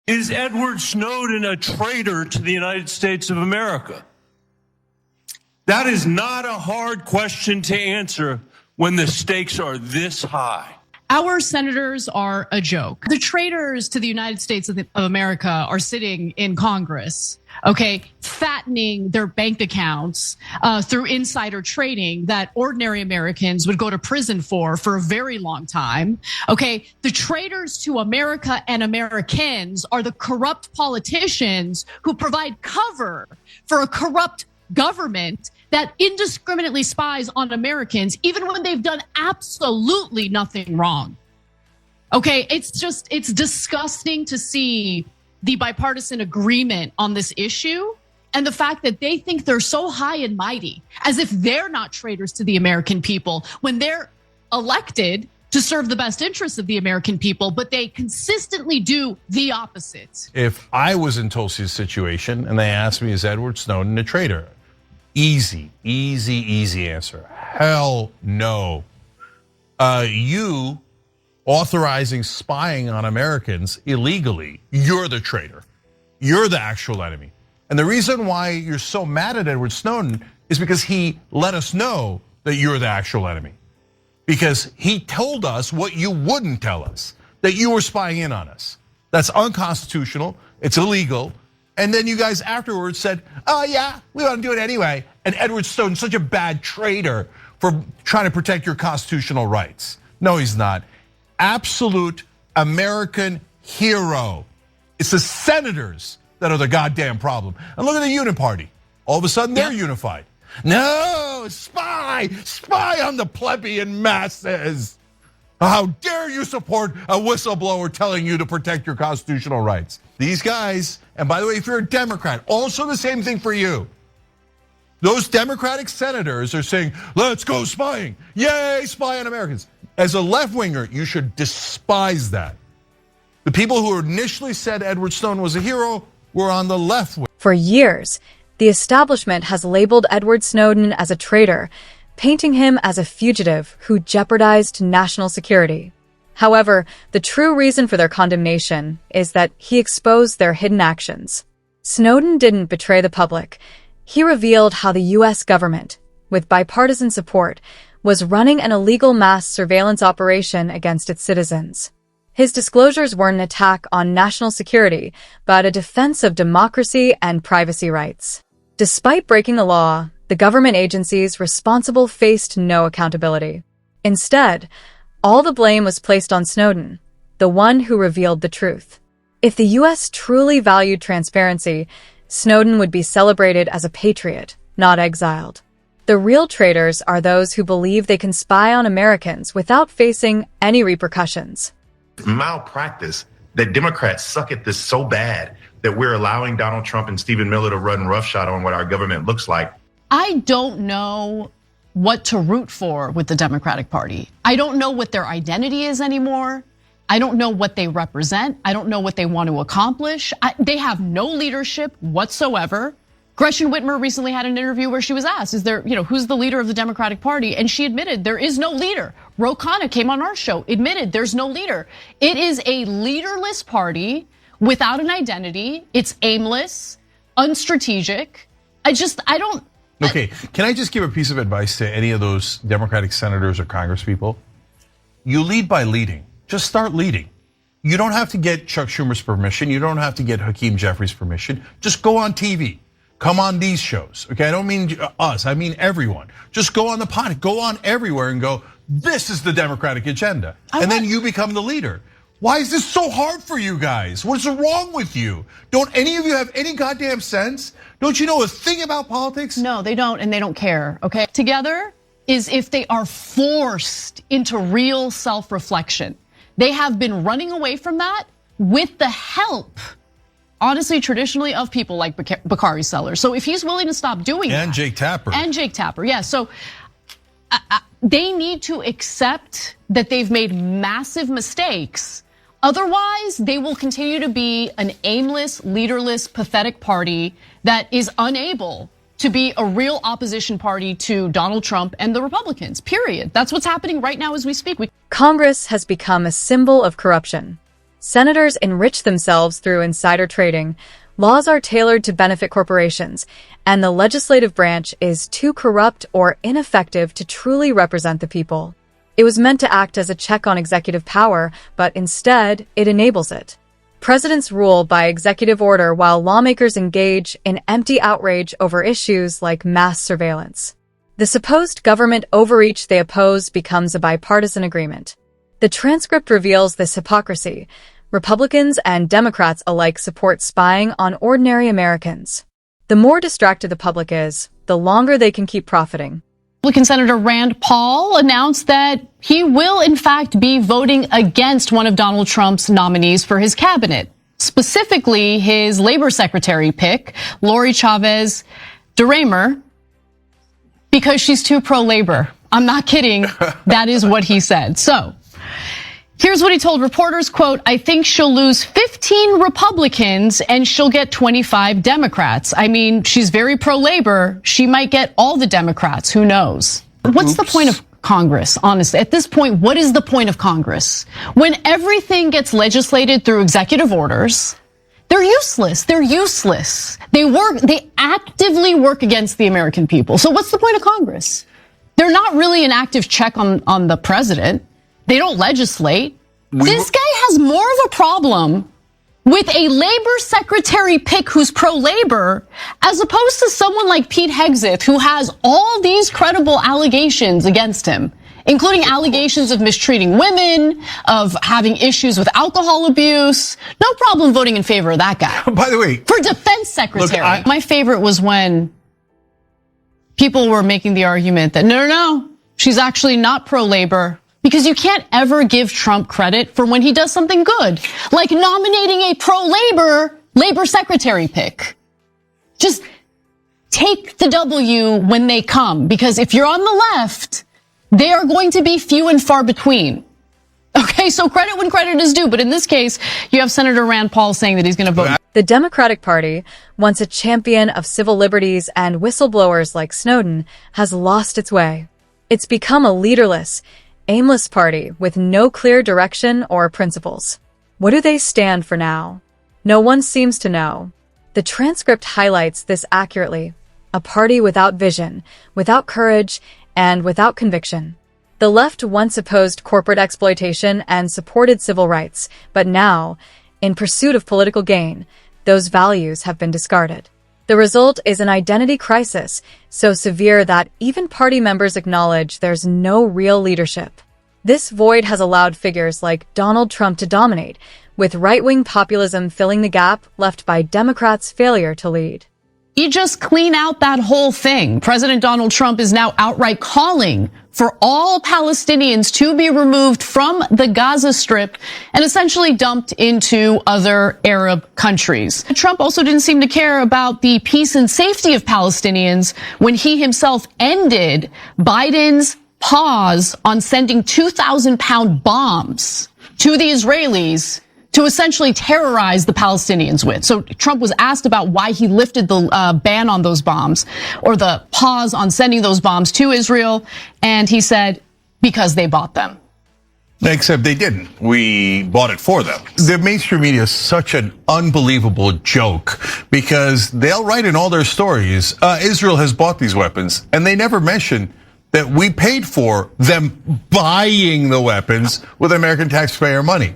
Is Edward Snowden a traitor to the United States of America? That is not a hard question to answer when the stakes are this high. Our senators are a joke. The traitors to the United States of America are sitting in Congress, okay, fattening their bank accounts through insider trading that ordinary Americans would go to prison for a very long time, okay? The traitors to America and Americans are the corrupt politicians who provide cover for a corrupt government that indiscriminately spies on Americans, even when they've done absolutely nothing wrong. Okay, it's disgusting to see the bipartisan agreement on this issue and the fact that they think they're so high and mighty, as if they're not traitors to the American people when they're elected to serve the best interests of the American people, but they consistently do the opposite. If I was in Tulsi's situation and they asked me, is Edward Snowden a traitor? Easy answer. Hell no. You authorizing spying on Americans illegally, you're the traitor. You're the actual enemy. And the reason why you're so mad at Edward Snowden is because he let us know that you're the actual enemy. Because he told us what you wouldn't tell us, that you were spying in on us. That's unconstitutional, it's illegal. And then you guys afterwards said, oh yeah, we want to do it anyway. And Edward Snowden's such a bad traitor for trying to protect your constitutional rights. No, he's not. Absolute American hero. It's the senators that are the goddamn problem. And look at the Uniparty. All of a sudden they're unified. No, spy on the plebeian masses. How dare you support a whistleblower telling you to protect your constitutional rights? These guys, and by the way, if you're a Democrat, also the same thing for you. Those Democratic senators are saying, let's go spying. Yay, spy on Americans. As a left-winger, you should despise that. The people who initially said Edward Snowden was a hero were on the left wing. For years, the establishment has labeled Edward Snowden as a traitor, painting him as a fugitive who jeopardized national security. However, the true reason for their condemnation is that he exposed their hidden actions. Snowden didn't betray the public. He revealed how the US government, with bipartisan support, was running an illegal mass surveillance operation against its citizens. His disclosures weren't an attack on national security, but a defense of democracy and privacy rights. Despite breaking the law, the government agencies responsible faced no accountability. Instead, all the blame was placed on Snowden, the one who revealed the truth. If the US truly valued transparency, Snowden would be celebrated as a patriot, not exiled. The real traitors are those who believe they can spy on Americans without facing any repercussions. Malpractice that Democrats suck at this so bad that we're allowing Donald Trump and Stephen Miller to run roughshod on what our government looks like. I don't know what to root for with the Democratic Party. I don't know what their identity is anymore. I don't know what they represent. I don't know what they want to accomplish. They have no leadership whatsoever. Gretchen Whitmer recently had an interview where she was asked, is there, who's the leader of the Democratic Party? And she admitted there is no leader. Ro Khanna came on our show, admitted there's no leader. It is a leaderless party without an identity. It's aimless, unstrategic. I don't. Okay, can I just give a piece of advice to any of those Democratic senators or congresspeople? You lead by leading. Just start leading. You don't have to get Chuck Schumer's permission. You don't have to get Hakeem Jeffries' permission. Just go on TV. Come on these shows, okay? I don't mean us, I mean everyone. Just go on the pod, go on everywhere and go, this is the Democratic agenda. And then you become the leader. Why is this so hard for you guys? What's wrong with you? Don't any of you have any goddamn sense? Don't you know a thing about politics? No, they don't, and they don't care, okay? Together is if they are forced into real self-reflection. They have been running away from that with the help, honestly, traditionally, of people like Bakari Sellers. So if he's willing to stop doing that. And Jake Tapper. And Jake Tapper, yeah. So they need to accept that they've made massive mistakes. Otherwise, they will continue to be an aimless, leaderless, pathetic party that is unable to be a real opposition party to Donald Trump and the Republicans, period. That's what's happening right now as we speak. Congress has become a symbol of corruption. Senators enrich themselves through insider trading. Laws are tailored to benefit corporations, and the legislative branch is too corrupt or ineffective to truly represent the people. It was meant to act as a check on executive power, but instead, it enables it. Presidents rule by executive order while lawmakers engage in empty outrage over issues like mass surveillance. The supposed government overreach they oppose becomes a bipartisan agreement. The transcript reveals this hypocrisy. Republicans and Democrats alike support spying on ordinary Americans. The more distracted the public is, the longer they can keep profiting. Republican Senator Rand Paul announced that he will, in fact, be voting against one of Donald Trump's nominees for his cabinet, specifically his labor secretary pick, Lori Chavez DeRaymer, because she's too pro-labor. I'm not kidding. That is what he said. So here's what he told reporters, quote, "I think she'll lose 15 Republicans and she'll get 25 Democrats. I mean, she's very pro-labor. She might get all the Democrats. Who knows?" What's the point of Congress, honestly? At this point, what is the point of Congress? When everything gets legislated through executive orders, they're useless. They're useless. They actively work against the American people. So what's the point of Congress? They're not really an active check on the president. They don't legislate. This guy has more of a problem with a labor secretary pick who's pro-labor as opposed to someone like Pete Hegseth, who has all these credible allegations against him, including allegations of mistreating women, of having issues with alcohol abuse. No problem voting in favor of that guy. By the way, for defense secretary. My favorite was when people were making the argument that no, she's actually not pro-labor. Because you can't ever give Trump credit for when he does something good, like nominating a pro-labor secretary pick. Just take the W when they come, because if you're on the left, they are going to be few and far between. Okay, so credit when credit is due. But in this case, you have Senator Rand Paul saying that he's going to vote. The Democratic Party, once a champion of civil liberties and whistleblowers like Snowden, has lost its way. It's become a leaderless, aimless party with no clear direction or principles. What do they stand for now? No one seems to know. The transcript highlights this accurately. A party without vision, without courage, and without conviction. The left once opposed corporate exploitation and supported civil rights, but now, in pursuit of political gain, those values have been discarded. The result is an identity crisis so severe that even party members acknowledge there's no real leadership. This void has allowed figures like Donald Trump to dominate, with right-wing populism filling the gap left by Democrats' failure to lead. You just clean out that whole thing. President Donald Trump is now outright calling for all Palestinians to be removed from the Gaza Strip and essentially dumped into other Arab countries. Trump also didn't seem to care about the peace and safety of Palestinians when he himself ended Biden's pause on sending 2,000-pound bombs to the Israelis to essentially terrorize the Palestinians with. So Trump was asked about why he lifted the ban on those bombs, or the pause on sending those bombs to Israel, and he said, because they bought them. Except they didn't. We bought it for them. The mainstream media is such an unbelievable joke because they'll write in all their stories, Israel has bought these weapons, and they never mention that we paid for them buying the weapons with American taxpayer money.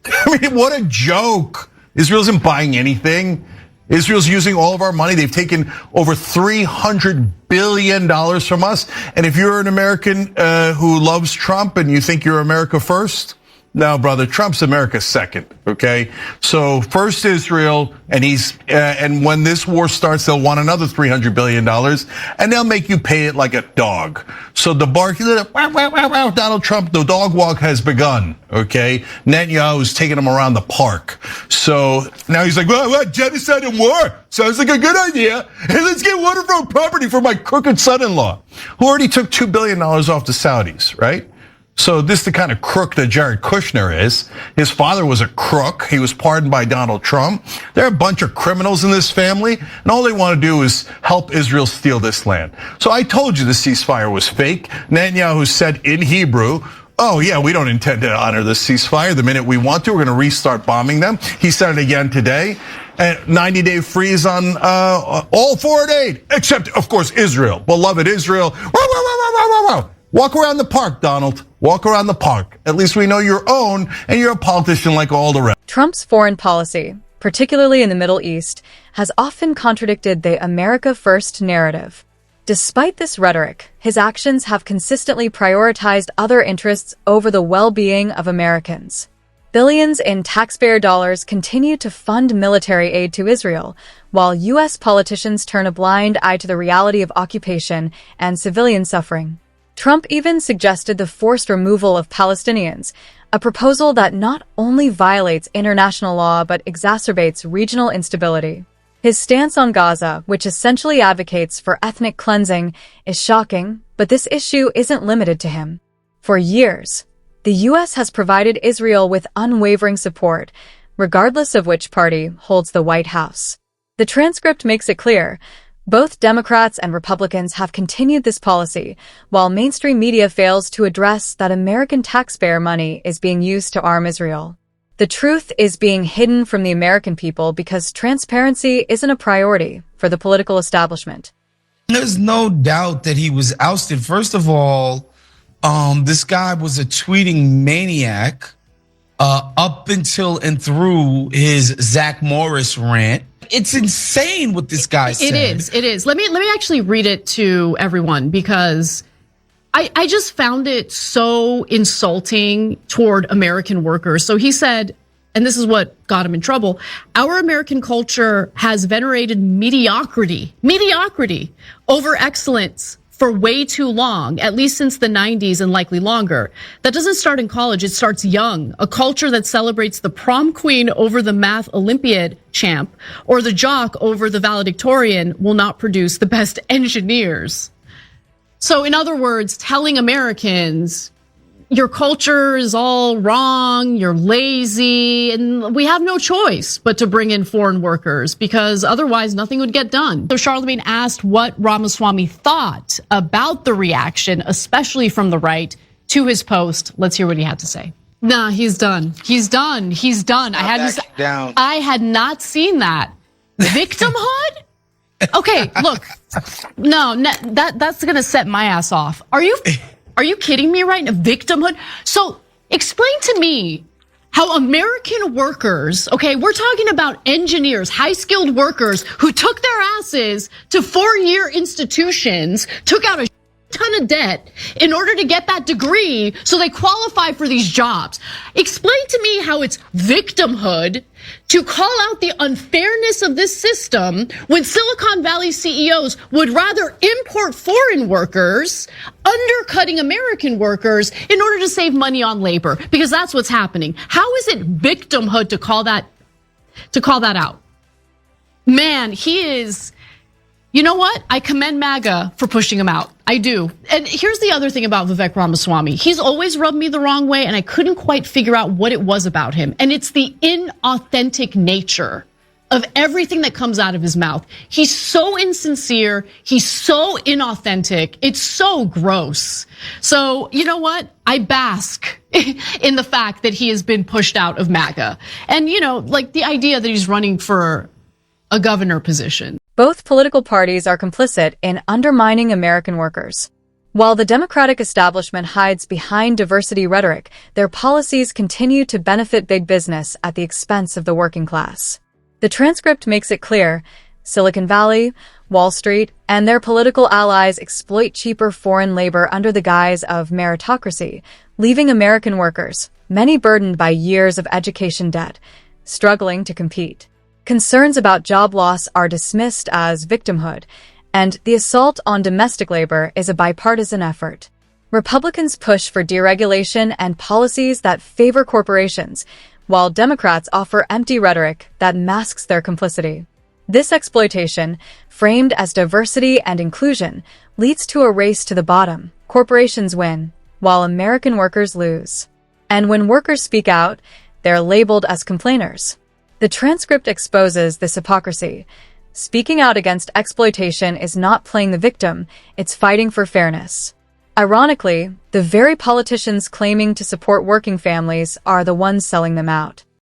I mean, what a joke. Israel isn't buying anything. Israel's using all of our money. They've taken over $300 billion from us. And if you're an American who loves Trump and you think you're America first, no, brother, Trump's America second, okay? So first Israel, and when this war starts, they'll want another $300 billion, and they'll make you pay it like a dog. So the barking, Donald Trump, the dog walk has begun, okay? Netanyahu's taking him around the park. So now he's like, what, genocide and war? Sounds like a good idea. Hey, let's get waterfront property for my crooked son-in-law, who already took $2 billion off the Saudis, right? So this is the kind of crook that Jared Kushner is. His father was a crook. He was pardoned by Donald Trump. There are a bunch of criminals in this family, and all they want to do is help Israel steal this land. So I told you the ceasefire was fake. Netanyahu said in Hebrew, oh yeah, we don't intend to honor the ceasefire. The minute we want to, we're going to restart bombing them. He said it again today. And 90-day freeze on all foreign aid, except, of course, Israel. Beloved Israel. Walk around the park, Donald. Walk around the park. At least we know your own, and you're a politician like all the rest. Trump's foreign policy, particularly in the Middle East, has often contradicted the America First narrative. Despite this rhetoric, his actions have consistently prioritized other interests over the well-being of Americans. Billions in taxpayer dollars continue to fund military aid to Israel, while U.S. politicians turn a blind eye to the reality of occupation and civilian suffering. Trump even suggested the forced removal of Palestinians, a proposal that not only violates international law but exacerbates regional instability. His stance on Gaza, which essentially advocates for ethnic cleansing, is shocking, but this issue isn't limited to him. For years, the U.S. has provided Israel with unwavering support, regardless of which party holds the White House. The transcript makes it clear, both Democrats and Republicans have continued this policy, while mainstream media fails to address that American taxpayer money is being used to arm Israel. The truth is being hidden from the American people because transparency isn't a priority for the political establishment. There's no doubt that he was ousted. First of all, this guy was a tweeting maniac up until and through his Zach Morris rant. It's insane what this guy said. It is. Let me actually read it to everyone because I just found it so insulting toward American workers. So he said, and this is what got him in trouble, our American culture has venerated mediocrity over excellence for way too long, at least since the 90s and likely longer. That doesn't start in college, it starts young. A culture that celebrates the prom queen over the math Olympiad champ or the jock over the valedictorian will not produce the best engineers. So in other words, telling Americans, your culture is all wrong, you're lazy, and we have no choice but to bring in foreign workers because otherwise nothing would get done. So Charlemagne asked what Ramaswamy thought about the reaction, especially from the right, to his post. Let's hear what he had to say. Nah, he's done. He's done. I had not seen that. Victimhood? Okay, look, no, that's gonna set my ass off. Are you kidding me right now? Victimhood? So explain to me how American workers, okay, we're talking about engineers, high-skilled workers who took their asses to four-year institutions, took out a ton of debt in order to get that degree so they qualify for these jobs. Explain to me how it's victimhood to call out the unfairness of this system when Silicon Valley CEOs would rather import foreign workers, undercutting American workers in order to save money on labor, because that's what's happening. How is it victimhood to call that out? Man, he is. You know what? I commend MAGA for pushing him out. I do. And here's the other thing about Vivek Ramaswamy. He's always rubbed me the wrong way, and I couldn't quite figure out what it was about him. And it's the inauthentic nature of everything that comes out of his mouth. He's so insincere. He's so inauthentic. It's so gross. So you know what? I bask in the fact that he has been pushed out of MAGA. And like the idea that he's running for a governor position. Both political parties are complicit in undermining American workers. While the Democratic establishment hides behind diversity rhetoric, their policies continue to benefit big business at the expense of the working class. The transcript makes it clear, Silicon Valley, Wall Street, and their political allies exploit cheaper foreign labor under the guise of meritocracy, leaving American workers, many burdened by years of education debt, struggling to compete. Concerns about job loss are dismissed as victimhood, and the assault on domestic labor is a bipartisan effort. Republicans push for deregulation and policies that favor corporations, while Democrats offer empty rhetoric that masks their complicity. This exploitation, framed as diversity and inclusion, leads to a race to the bottom. Corporations win, while American workers lose. And when workers speak out, they're labeled as complainers. The transcript exposes this hypocrisy. Speaking out against exploitation is not playing the victim, it's fighting for fairness. Ironically, the very politicians claiming to support working families are the ones selling them out.